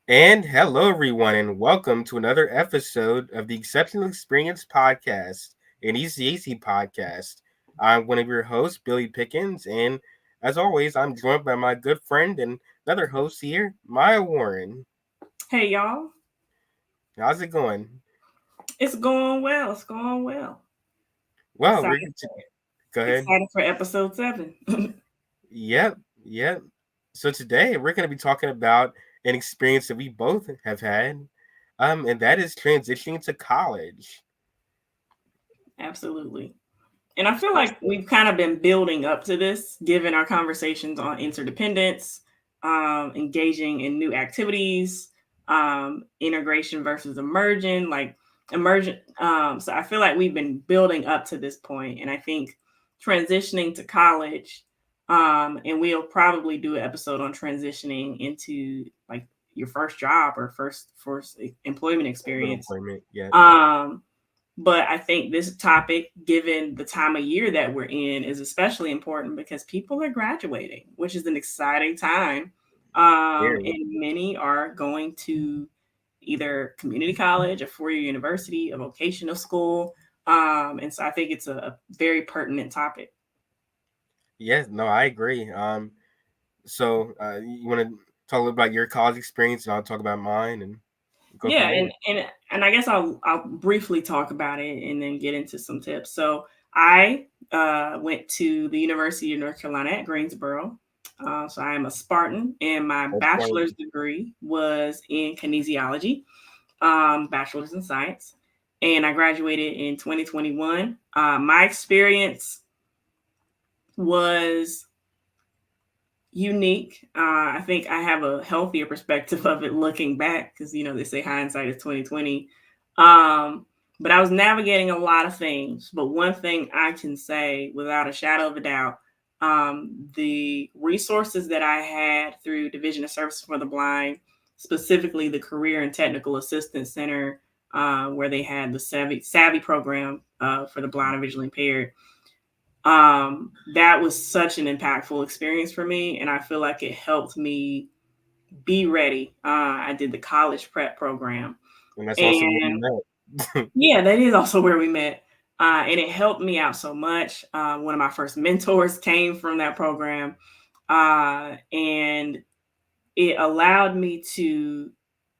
And hello, everyone, and welcome to another episode of the Exceptional Experience Podcast, an ECAC podcast. I'm one of your hosts, Billy Pickens, and as always, I'm joined by my good friend and another host here, Maya Warren. Hey y'all, How's it going? it's going well. It's going well. Well, Excited, go ahead. excited for episode 7. Yep, yep. So today we're going to be talking about an experience that we both have had, and that is transitioning to college. Absolutely. And I feel like we've kind of been building up to this, given our conversations on interdependence, engaging in new activities, integration versus emergent, like emergent. So I feel like we've been building up to this point, and I think transitioning to college, and we'll probably do an episode on transitioning into like your first job or first employment experience. Employment, yeah. Um, but I think this topic, given the time of year that we're in, is especially important because people are graduating, which is an exciting time. Very. And many are going to either community college, a 4-year university, a vocational school. And so I think it's a very pertinent topic. Yes, no, I agree. So you want to talk a little about your college experience, and I'll talk about mine, and go from Yeah, there. and I guess I'll briefly talk about it and then get into some tips. So I went to the University of North Carolina at Greensboro. So I am a Spartan, and my That's why. bachelor's degree was in kinesiology, bachelor's in science, and I graduated in 2021. My experience was unique. I think I have a healthier perspective of it looking back because they say hindsight is 2020. But I was navigating a lot of things. But one thing I can say without a shadow of a doubt, the resources that I had through Division of Services for the Blind, specifically the Career and Technical Assistance Center, where they had the Savvy program for the blind and visually impaired, that was such an impactful experience for me, and I feel like it helped me be ready. I did the college prep program, And that's also where we and met. yeah, that is also where we met. And it helped me out so much. One of my first mentors came from that program, and it allowed me to,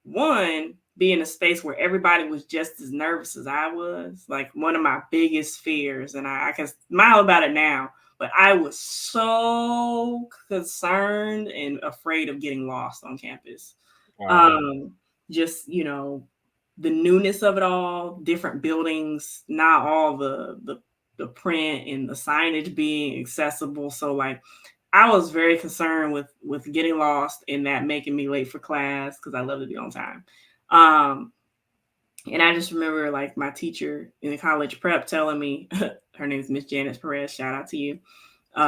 one, be in a space where everybody was just as nervous as I was. Like one of my biggest fears, and I can smile about it now, but I was so concerned and afraid of getting lost on campus. Wow. Um, just, the newness of it all, different buildings, not all the print and the signage being accessible. So like I was very concerned with getting lost and that making me late for class because I love to be on time. Um, and I just remember like my teacher in the college prep telling me, her name is Miss Janice Perez. Shout out to you.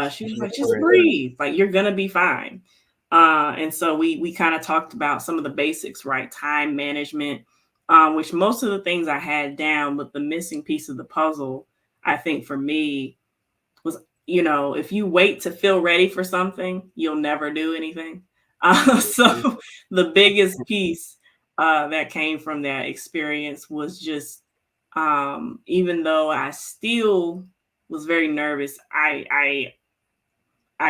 She was like, just breathe, like you're gonna be fine. And so we kind of talked about some of the basics, right? Time management, which most of the things I had down, but the missing piece of the puzzle, I think for me was, if you wait to feel ready for something, you'll never do anything. So the biggest piece that came from that experience was just, even though I still was very nervous, I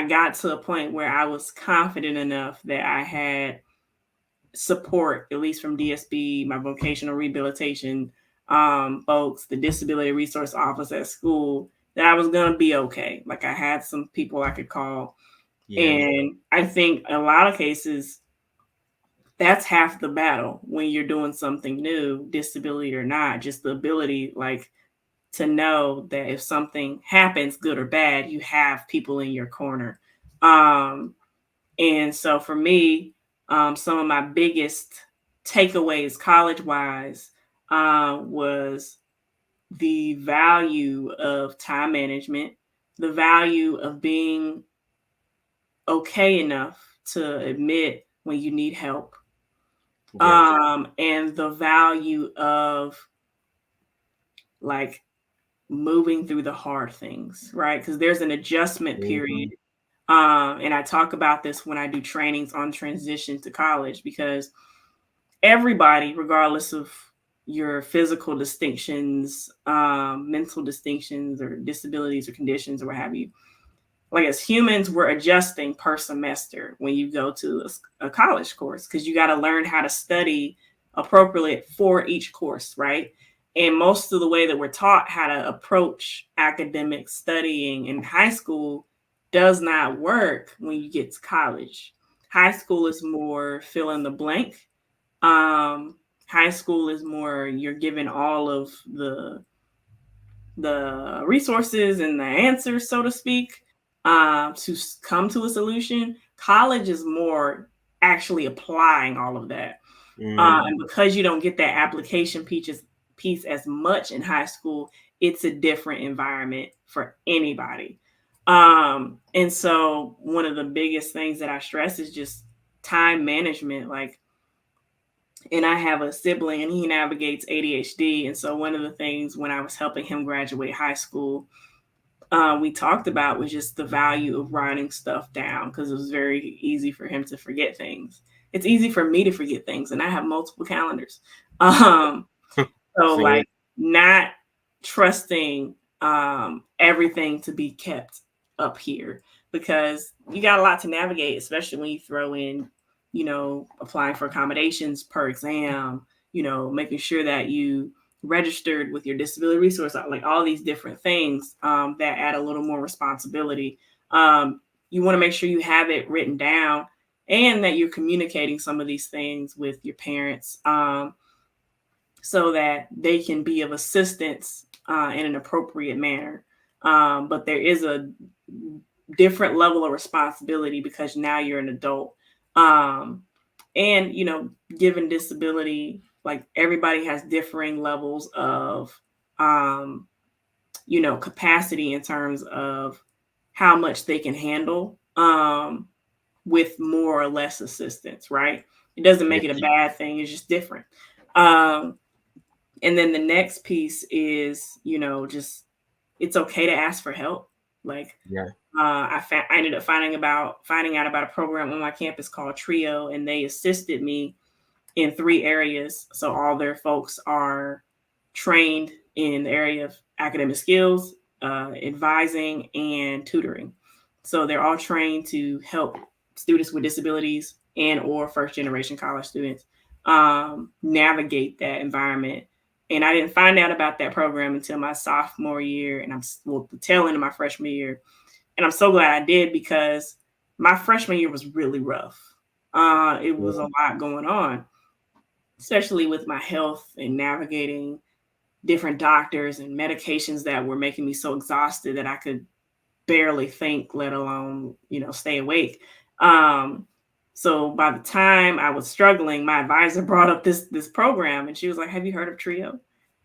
got to a point where I was confident enough that I had support, at least from DSB, my vocational rehabilitation folks, the disability resource office at school, that I was going to be okay. Like I had some people I could call. Yeah. And I think in a lot of cases, that's half the battle when you're doing something new, disability or not, just the ability, like, to know that if something happens, good or bad, you have people in your corner. Um, and so for me, some of my biggest takeaways college wise was the value of time management, the value of being okay enough to admit when you need help, Yes. and the value of like moving through the hard things, right? Because there's an adjustment Mm-hmm. period. And I talk about this when I do trainings on transition to college because everybody, regardless of your physical distinctions, mental distinctions, or disabilities or conditions, or what have you, like as humans, we're adjusting per semester when you go to a college course, because you got to learn how to study appropriate for each course, right? And most of the way that we're taught how to approach academic studying in high school does not work when you get to college. High school is more fill in the blank. um High school is more, you're given all of the resources and the answers, so to speak, to come to a solution. College is more actually applying all of that. Mm, And because you don't get that application piece as much in high school, it's a different environment for anybody. And so one of the biggest things that I stress is just time management. Like, and I have a sibling and he navigates ADHD. And so one of the things when I was helping him graduate high school, we talked about was just the value of writing stuff down, because it was very easy for him to forget things. It's easy for me to forget things, and I have multiple calendars. Um, so same. like, not trusting everything to be kept up here, because you got a lot to navigate, especially when you throw in, applying for accommodations per exam, making sure that you registered with your disability resource, like all these different things that add a little more responsibility. You want to make sure you have it written down, and that you're communicating some of these things with your parents, so that they can be of assistance in an appropriate manner. But there is a different level of responsibility because now you're an adult. Um, and, given disability, like everybody has differing levels of, um, capacity in terms of how much they can handle, with more or less assistance, right? It doesn't Yeah, make it a bad thing, it's just different. Um, and then the next piece is, just, it's okay to ask for help. Like, yeah, I ended up finding out about a program on my campus called Trio, and they assisted me in 3 areas. So all their folks are trained in the area of academic skills, advising, and tutoring. So they're all trained to help students with disabilities and or first generation college students navigate that environment. And I didn't find out about that program until my sophomore year, and the tail end of my freshman year. And I'm so glad I did, because my freshman year was really rough. It was yeah, a lot going on, especially with my health and navigating different doctors and medications that were making me so exhausted that I could barely think, let alone, stay awake. Um, so by the time I was struggling, my advisor brought up this program, and she was like, "Have you heard of Trio?"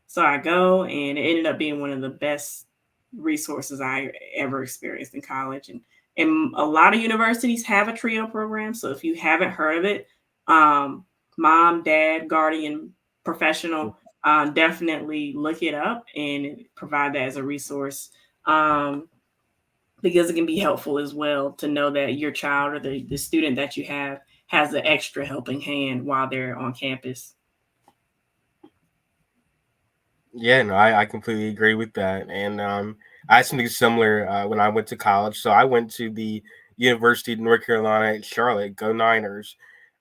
So I go, and it ended up being one of the best resources I ever experienced in college. And a lot of universities have a Trio program. So if you haven't heard of it, um, mom, dad, guardian, professional, definitely look it up and provide that as a resource. Um, because it can be helpful as well to know that your child or the student that you have has an extra helping hand while they're on campus. yeah. No, I completely agree with that. And I had something similar when I went to college. So I went to the University of North Carolina at Charlotte. Go Niners!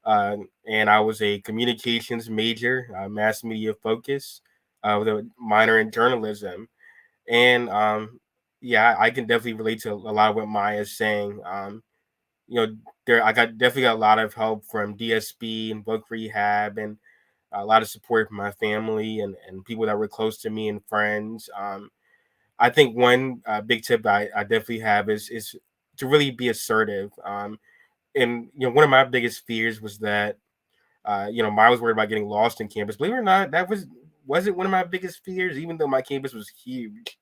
And I was a communications major, mass media focus, with a minor in journalism. And yeah, I can definitely relate to a lot of what Maya's saying. You know, there I got definitely got a lot of help from DSB and book rehab, and a lot of support from my family and people that were close to me and friends. I think one big tip I definitely have is to really be assertive. And one of my biggest fears was that I was worried about getting lost in campus. Believe it or not, that wasn't one of my biggest fears, even though my campus was huge.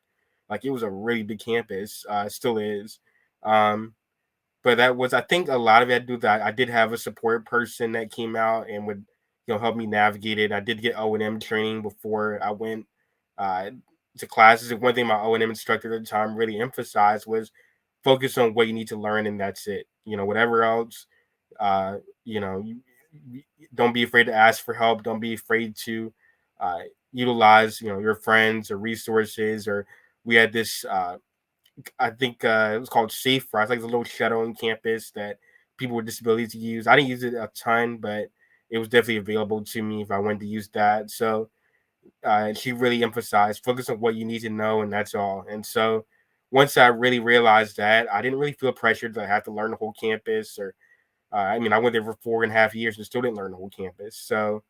Like it was a really big campus, it still is. Um, but that was, I think, a lot of it had to do with that. I did have a support person that came out and would help me navigate it. I did get O&M training before I went uh, to classes. And one thing my O&M instructor at the time really emphasized was focus on what you need to learn, and that's it. Whatever else, uh, you know, don't be afraid to ask for help. Don't be afraid to uh, utilize your friends or resources. Or we had this I think it was called Safe Fry. It's like the little shuttle on campus that people with disabilities use. I didn't use it a ton, but it was definitely available to me if I wanted to use that. So she really emphasized focus on what you need to know, and that's all. And so once I really realized that, I didn't really feel pressured that I had to learn the whole campus. Or I mean, I went there for 4.5 years and still didn't learn the whole campus. So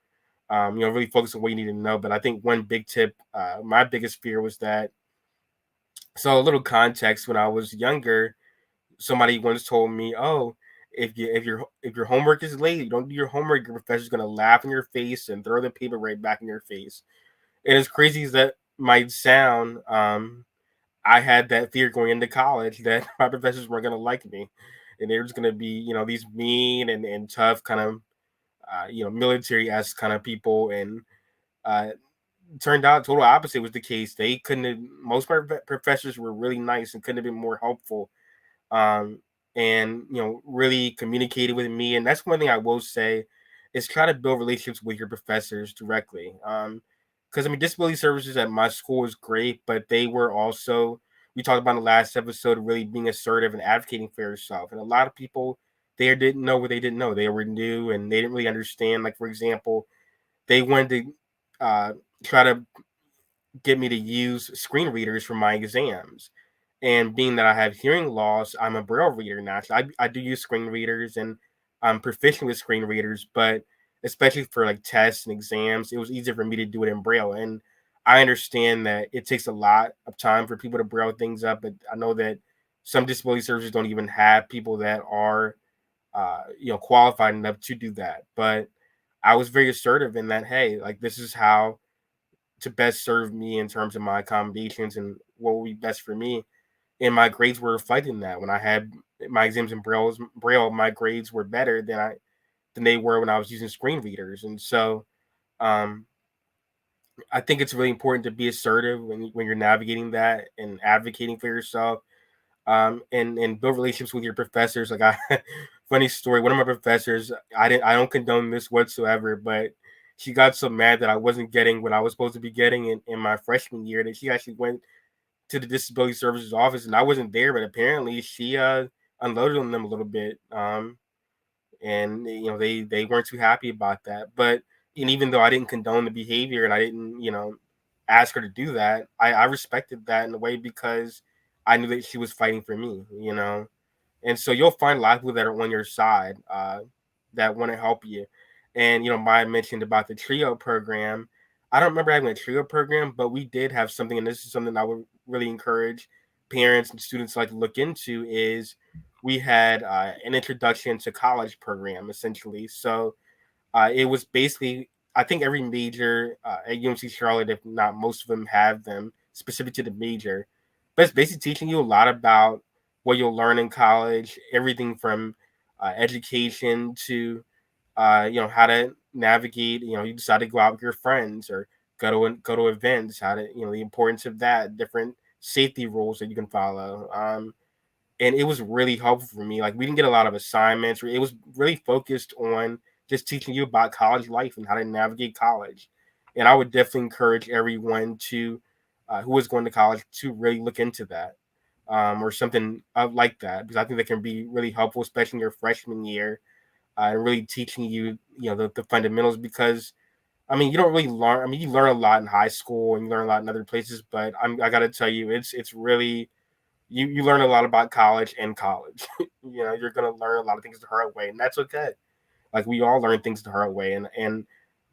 really focus on what you need to know. But I think one big tip, my biggest fear was that. So a little context: when I was younger, somebody once told me, "Oh, if your homework is late, you don't do your homework, your professor's gonna laugh in your face and throw the paper right back in your face." And as crazy as that might sound, I had that fear going into college that my professors weren't gonna like me, and they were just gonna be, these mean and tough kind of, military esque kind of people. And uh, turned out total opposite was the case. They couldn't have, most of my professors were really nice and couldn't have been more helpful, um, and really communicated with me. And that's one thing I will say is try to build relationships with your professors directly. Because I mean, disability services at my school was great, but they were also, we talked about in the last episode, really being assertive and advocating for yourself. And a lot of people there didn't know what they didn't know. They were new and they didn't really understand. Like, for example, they wanted to try to get me to use screen readers for my exams. And being that I have hearing loss, I'm a braille reader now. So I do use screen readers and I'm proficient with screen readers, but especially for like tests and exams, it was easier for me to do it in braille. And I understand that it takes a lot of time for people to braille things up, but I know that some disability services don't even have people that are qualified enough to do that. But I was very assertive in that, hey, like this is how to best serve me in terms of my accommodations and what would be best for me. And my grades were reflecting that. When I had my exams in Braille, my grades were better than they were when I was using screen readers. And so, um, I think it's really important to be assertive when you're navigating that and advocating for yourself. And build relationships with your professors. Like I, funny story. One of my professors, I don't condone this whatsoever, but she got so mad that I wasn't getting what I was supposed to be getting in my freshman year that she actually went to the disability services office, and I wasn't there, but apparently she unloaded on them a little bit. And they weren't too happy about that. But and even though I didn't condone the behavior and I didn't ask her to do that, I respected that in a way because I knew that she was fighting for me. And so you'll find a lot of people that are on your side, that want to help you. And Maya mentioned about the trio program. I don't remember having a trio program, but we did have something, and this is something I would really encourage parents and students like to look into. Is we had an introduction to college program essentially. So it was basically, I think every major at UNC Charlotte, if not most of them, have them specific to the major. But it's basically teaching you a lot about what you'll learn in college, everything from education to how to navigate. You decide to go out with your friends or go to events. How to the importance of that, different safety rules that you can follow. And it was really helpful for me. Like we didn't get a lot of assignments. It was really focused on just teaching you about college life and how to navigate college. And I would definitely encourage everyone to who is going to college to really look into that, or something like that, because I think that can be really helpful, especially in your freshman year, and really teaching you the fundamentals. Because I mean, you don't really learn. I mean, you learn a lot in high school and you learn a lot in other places, but I got to tell you, it's really you learn a lot about college and college. You're gonna learn a lot of things the hard way, and that's okay. Like we all learn things the hard way, and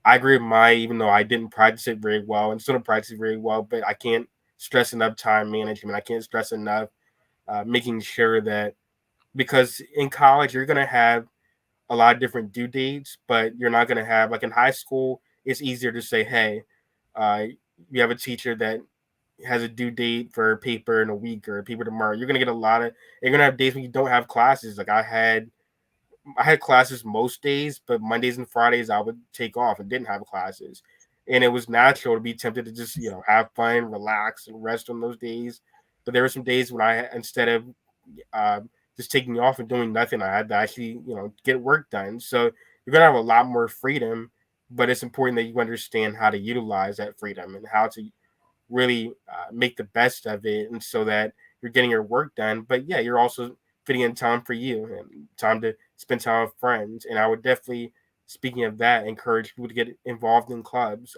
I agree with my, even though I didn't practice it very well and still don't practice it very well, but I can't stress enough time management. I can't stress enough making sure that, because in college you're gonna have a lot of different due dates, but you're not gonna have, like in high school. It's easier to say, hey, uh, you have a teacher that has a due date for a paper in a week or a paper tomorrow. You're gonna get a lot of. You're gonna have days when you don't have classes. Like I had classes most days, but Mondays and Fridays I would take off and didn't have classes, and it was natural to be tempted to just have fun, relax, and rest on those days. But there were some days when instead of uh, just taking off and doing nothing, I had to actually get work done. So you're gonna have a lot more freedom, but it's important that you understand how to utilize that freedom and how to really make the best of it, and so that you're getting your work done. But yeah, you're also fitting in time for you and time to spend time with friends. And I would definitely, speaking of that, encourage people to get involved in clubs.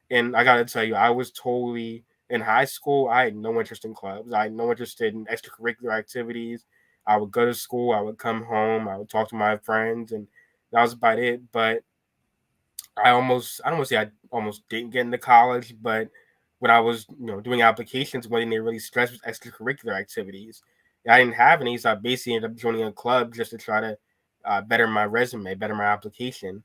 And I gotta tell you, I was totally in high school. I had no interest in clubs. I had no interest in extracurricular activities. I would go to school. I would come home. I would talk to my friends, and that was about it. But I don't want to say I almost didn't get into college, but when I was, doing applications, one thing they really stressed was extracurricular activities. And I didn't have any, so I basically ended up joining a club just to try to better my resume, better my application.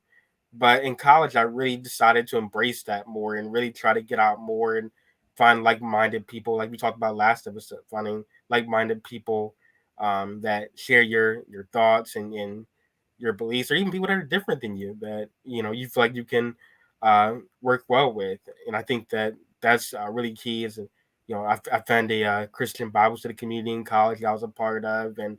But in college, I really decided to embrace that more and really try to get out more and find like-minded people, like we talked about last episode, finding like-minded people that share your thoughts and your beliefs, or even people that are different than you that you feel like you can work well with. And I think that that's really key. Is I found a Christian Bible study community in college that I was a part of, and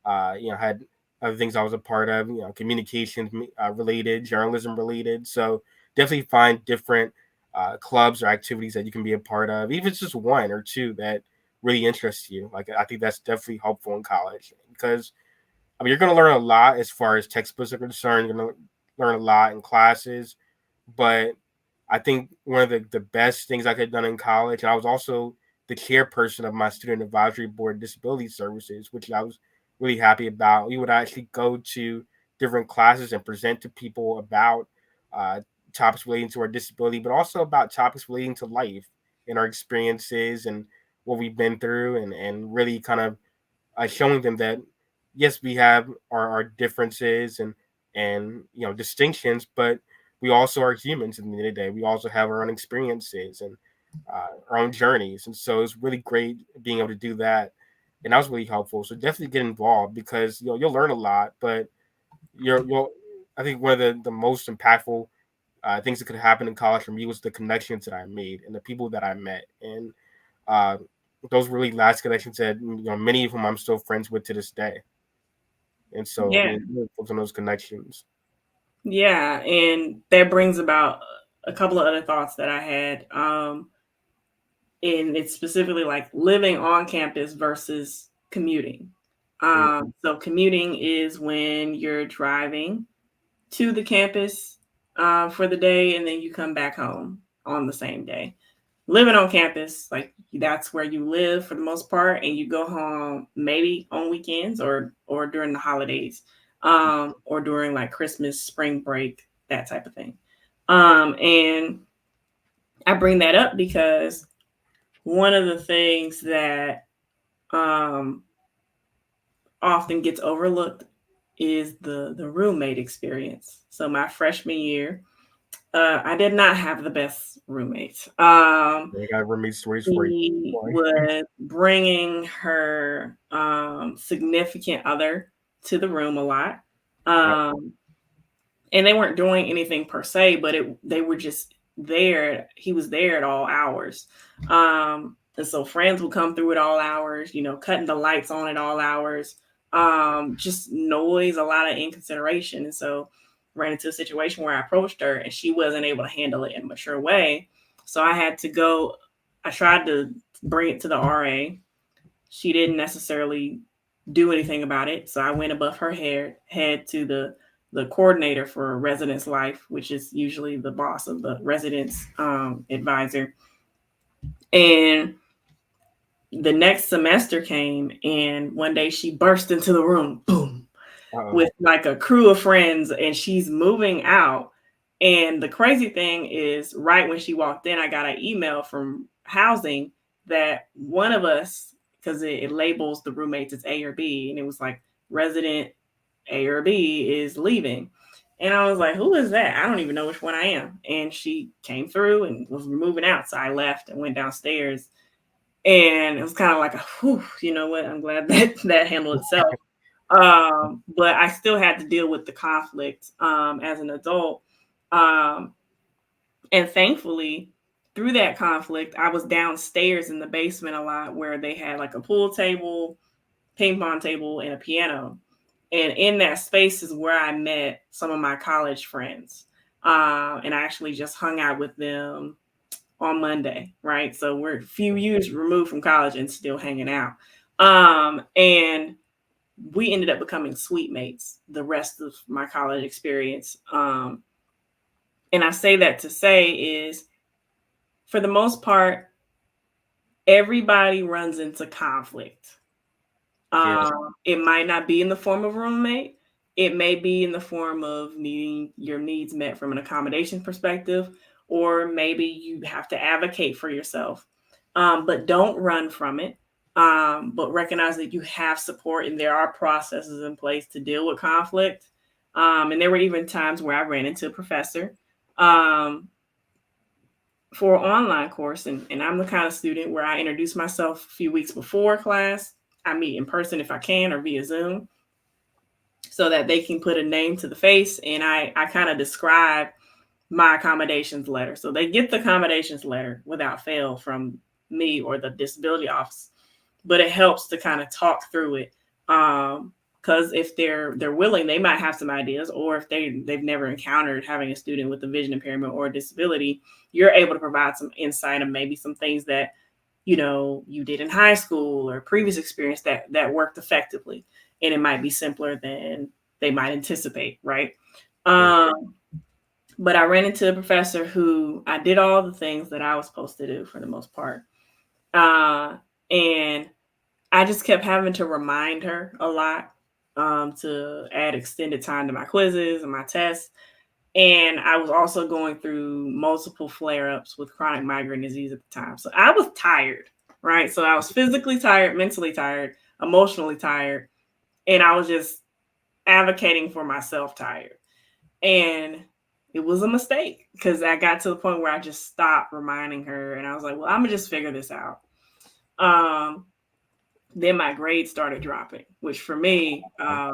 had other things I was a part of, communications related, journalism related. So definitely find different clubs or activities that you can be a part of, even if it's just one or two that really interests you. Like I think that's definitely helpful in college because I mean you're going to learn a lot as far as textbooks are concerned. You're going to learn a lot in classes, but I think one of the best things I could have done in college, and I was also the chairperson of my student advisory board disability services, which I was really happy about. We would actually go to different classes and present to people about uh, topics relating to our disability, but also about topics relating to life and our experiences and what we've been through, and really kind of showing them that yes, we have our differences and distinctions, but we also are humans at the end of the day. We also have our own experiences and our own journeys, and so it's really great being able to do that, and that was really helpful. So definitely get involved because you'll learn a lot, but you'll I think one of the most impactful things that could happen in college for me was the connections that I made and the people that I met, and uh, those really last connections that many of whom I'm still friends with to this day. And so I Yeah. mean, really focus on those connections. Yeah, and that brings about a couple of other thoughts that I had. And it's specifically like living on campus versus commuting. Mm-hmm. So commuting is when you're driving to the campus for the day and then you come back home on the same day. Living on campus, like that's where you live for the most part, and you go home maybe on weekends or during the holidays, or during like Christmas, spring break, that type of thing. And I bring that up because one of the things that um, often gets overlooked is the roommate experience. So my freshman year, I did not have the best roommates. I got roommate stories for you. She Boy. was bringing her significant other to the room a lot. Yep. Um, and they weren't doing anything per se, but they were just there. He was there at all hours. And so friends would come through at all hours, cutting the lights on at all hours. Just noise, a lot of inconsideration. And so ran into a situation where I approached her and she wasn't able to handle it in a mature way. So I had to go, I tried to bring it to the RA. She didn't necessarily do anything about it. So I went above her head to the coordinator for residence life, which is usually the boss of the residence advisor. And the next semester came, and one day she burst into the room, boom, Uh-oh. with like a crew of friends, and she's moving out. And the crazy thing is, right when she walked in, I got an email from housing that one of us, because it labels the roommates as A or B, and it was like resident A or B is leaving. And I was like, who is that? I don't even know which one I am. And she came through and was moving out. So I left and went downstairs. And it was kind of like, whew, you know what? I'm glad that that handled itself. But I still had to deal with the conflict as an adult. Um, and thankfully, through that conflict, I was downstairs in the basement a lot where they had like a pool table, ping pong table, and a piano. And in that space is where I met some of my college friends. And I actually just hung out with them on Monday, right? So we're a few years removed from college and still hanging out. And we ended up becoming suite mates the rest of my college experience. And I say that to say is, for the most part, everybody runs into conflict. Yeah. It might not be in the form of a roommate. It may be in the form of needing your needs met from an accommodation perspective, or maybe you have to advocate for yourself. But don't run from it. But recognize that you have support and there are processes in place to deal with conflict. And there were even times where I ran into a professor um, for an online course. And I'm the kind of student where I introduce myself a few weeks before class. I meet in person if I can or via Zoom so that they can put a name to the face. And I kind of describe my accommodations letter. So they get the accommodations letter without fail from me or the disability office, but it helps to kind of talk through it. Because if they're willing, they might have some ideas, or if they've never encountered having a student with a vision impairment or a disability, you're able to provide some insight and maybe some things that you did in high school or previous experience that worked effectively, and it might be simpler than they might anticipate, right? Yeah. But I ran into a professor who I did all the things that I was supposed to do for the most part, and I just kept having to remind her a lot, to add extended time to my quizzes and my tests. And I was also going through multiple flare ups with chronic migraine disease at the time. So I was tired, right? So I was physically tired, mentally tired, emotionally tired. And I was just advocating for myself tired. And it was a mistake because I got to the point where I just stopped reminding her. And I was like, well, I'm going to just figure this out. Um, then my grades started dropping, which for me, I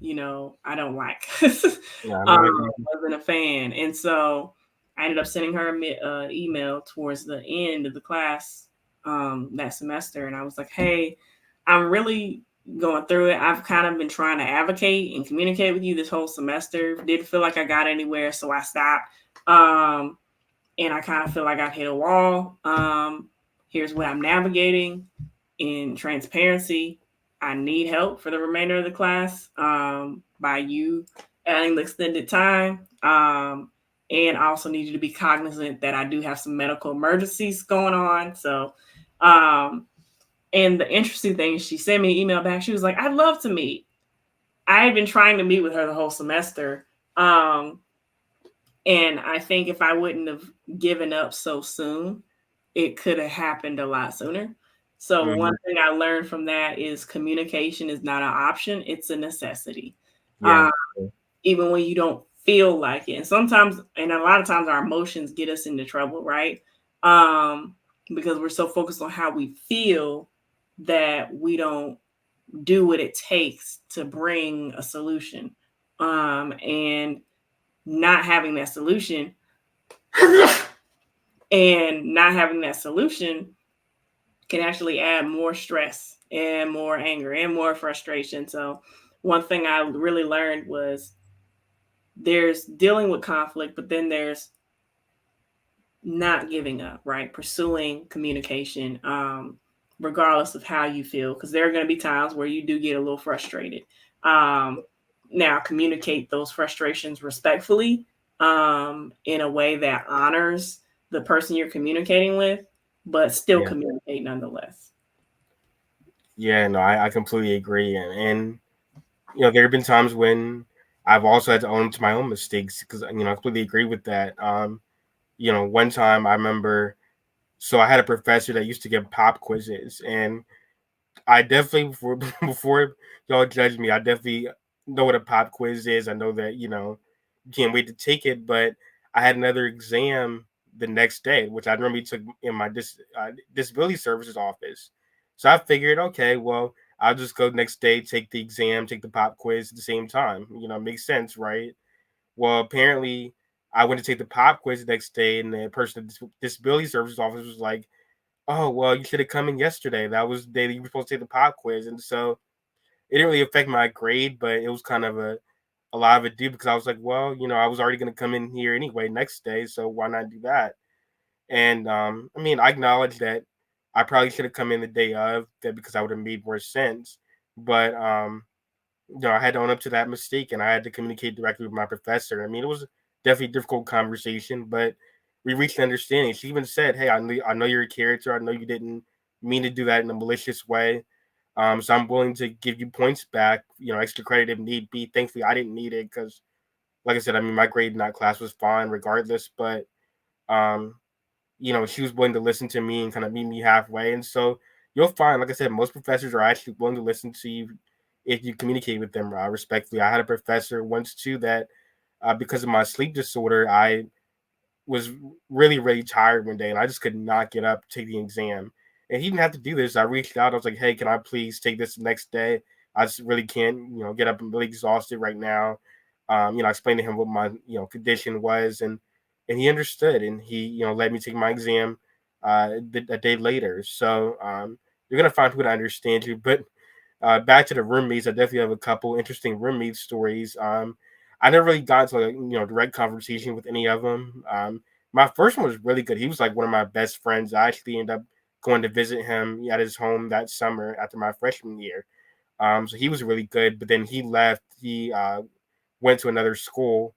don't like. Yeah, I know you. Wasn't a fan, and so I ended up sending her an email towards the end of the class that semester, and I was like, "Hey, I'm really going through it. I've kind of been trying to advocate and communicate with you this whole semester. Didn't feel like I got anywhere, so I stopped. Um, and I kind of feel like I've hit a wall. Here's what I'm navigating in transparency. I need help for the remainder of the class by you adding the extended time. And I also need you to be cognizant that I do have some medical emergencies going on. So, and the interesting thing is she sent me an email back. She was like, I'd love to meet. I had been trying to meet with her the whole semester. And I think if I wouldn't have given up so soon, it could have happened a lot sooner. So Mhm. one thing I learned from that is communication is not an option, it's a necessity. Yeah. Uh, Even when you don't feel like it. And sometimes, and a lot of times our emotions get us into trouble, right? Um, because we're so focused on how we feel that we don't do what it takes to bring a solution. And not having that solution and not having that solution can actually add more stress and more anger and more frustration. So one thing I really learned was there's dealing with conflict, but then there's not giving up, right? Pursuing communication, regardless of how you feel, because there are going to be times where you do get a little frustrated. Um, Now, communicate those frustrations respectfully, in a way that honors the person you're communicating with, but still Yeah. communicate nonetheless. Yeah, no, I completely agree. And there have been times when I've also had to own to my own mistakes because I completely agree with that. One time I remember, so I had a professor that used to give pop quizzes, and I definitely before y'all judge me, I definitely know what a pop quiz is. I know that can't wait to take it, but I had another exam the next day, which I normally took in my disability services office. So I figured, okay, well, I'll just go next day, take the exam, take the pop quiz at the same time. Makes sense, right? Well, apparently, I went to take the pop quiz the next day, and the person at the disability services office was like, "Oh, well, you should have come in yesterday. That was the day that you were supposed to take the pop quiz." And so it didn't really affect my grade, but it was kind of a lot of ado because I was like, well, I was already going to come in here anyway next day, so why not do that? And I mean, I acknowledge that I probably should have come in the day of that because I would have made more sense. But I had to own up to that mistake, and I had to communicate directly with my professor. I mean, it was definitely a difficult conversation, but we reached an understanding. She even said, "Hey, I know you're a character. I know you didn't mean to do that in a malicious way. So I'm willing to give you points back, extra credit if need be." Thankfully, I didn't need it because, like I said, I mean, my grade in that class was fine regardless. But um, she was willing to listen to me and kind of meet me halfway. And so you'll find, like I said, most professors are actually willing to listen to you if you communicate with them respectfully. I had a professor once too that, because of my sleep disorder, I was really, really tired one day and I just could not get up to take the exam. And he didn't have to do this. I reached out. I was like, hey, can I please take this the next day? I just really can't, get up. I'm really exhausted right now. I explained to him what my, condition was, and he understood, and he, let me take my exam a day later. So you're gonna find people that understand you. But back to the roommates, I definitely have a couple interesting roommate stories. I never really got into like, direct conversation with any of them. My first one was really good. He was like one of my best friends. I actually ended up going to visit him at his home that summer after my freshman year. So he was really good. But then he left. He went to another school,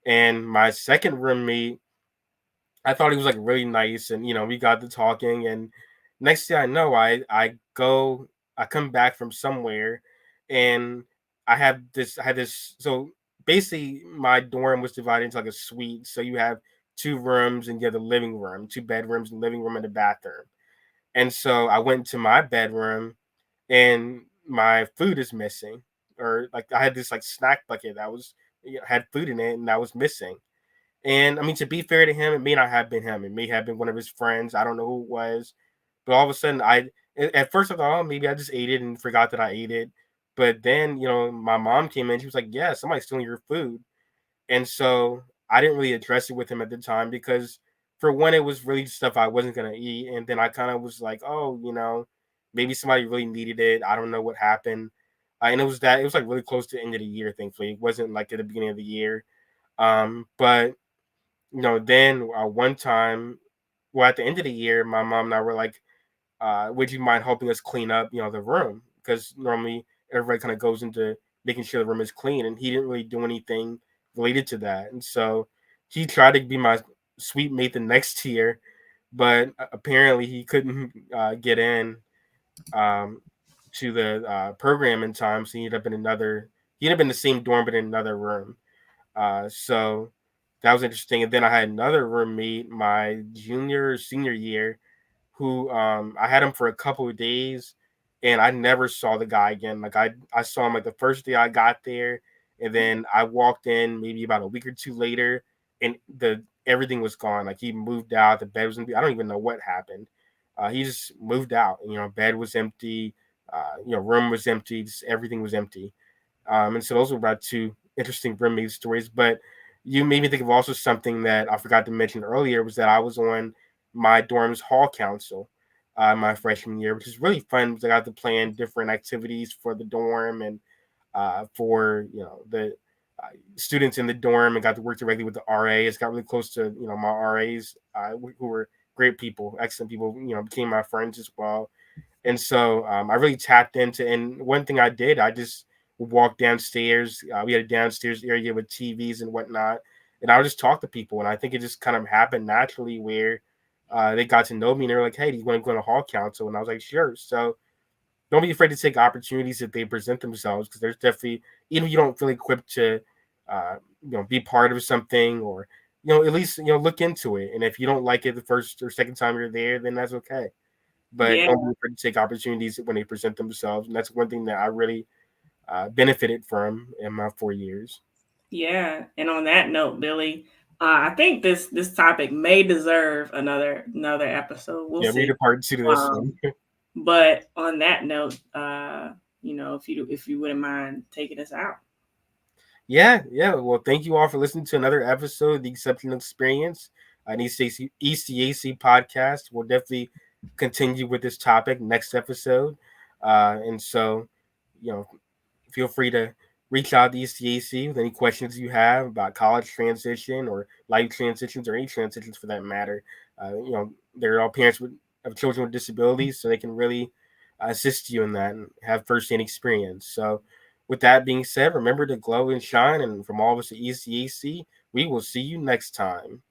and my second roommate, I thought he was like really nice, and we got to talking, and next thing I know, I come back from somewhere, and I had this. So basically, my dorm was divided into like a suite. So you have two rooms, and you have the living room, two bedrooms, and living room and a bathroom. And so I went to my bedroom, and my food is missing, or like I had this like snack bucket that was had food in it, and that was missing. And I mean, to be fair to him, it may not have been him. It may have been one of his friends. I don't know who it was. But all of a sudden, at first I thought, oh, maybe I just ate it and forgot that I ate it. But then, my mom came in. She was like, yeah, somebody's stealing your food. And so I didn't really address it with him at the time because, for one, it was really stuff I wasn't going to eat. And then I kind of was like, oh, maybe somebody really needed it. I don't know what happened. And it was like really close to the end of the year, thankfully. It wasn't like at the beginning of the year. But then one time, well, at the end of the year, my mom and I were like, would you mind helping us clean up, the room? Because normally everybody kind of goes into making sure the room is clean, and he didn't really do anything related to that. And so he tried to be my sweet mate the next year, but apparently he couldn't get in um, to the program in time. So he ended up in the same dorm, but in another room. So that was interesting. And then I had another roommate my junior senior year who I had him for a couple of days, and I never saw the guy again. Like I saw him like the first day I got there, and then I walked in maybe about a week or two later, and the everything was gone. Like he moved out, the bed was empty. I don't even know what happened. He just moved out. Bed was empty. Room was empty. Just everything was empty. And so those were about two interesting roommate stories. But you made me think of also something that I forgot to mention earlier was that I was on my dorm's hall council my freshman year, which is really fun because I got to plan different activities for the dorm and for the students in the dorm, and got to work directly with the RAs. Got really close to my RAs who were great people, excellent people. Became my friends as well. And so I really tapped into. And one thing I did, I just walked downstairs. We had a downstairs area with TVs and whatnot, and I would just talk to people. And I think it just kind of happened naturally where they got to know me, and they were like, "Hey, do you want to go to hall council?" And I was like, "Sure." So don't be afraid to take opportunities if they present themselves, because there's definitely, even if you don't feel equipped to, uh, be part of something, or at least look into it. And if you don't like it the first or second time you're there, then that's okay, but Yeah, don't be afraid to take opportunities when they present themselves. And that's one thing that I really benefited from in my 4 years. yeah. And on that note, Billy, I think this topic may deserve another episode. We'll Yeah, we need see. a part two to this Um, one. but on that note, if you wouldn't mind taking us out. Yeah, yeah. Well, thank you all for listening to another episode of the Exceptional Experience, an ECAC podcast. We'll definitely continue with this topic next episode. And so, you know, feel free to reach out to ECAC with any questions you have about college transition or life transitions or any transitions for that matter. They're all parents of children with disabilities, so they can really assist you in that and have firsthand experience. So, with that being said, remember to glow and shine. And from all of us at ECAC, we will see you next time.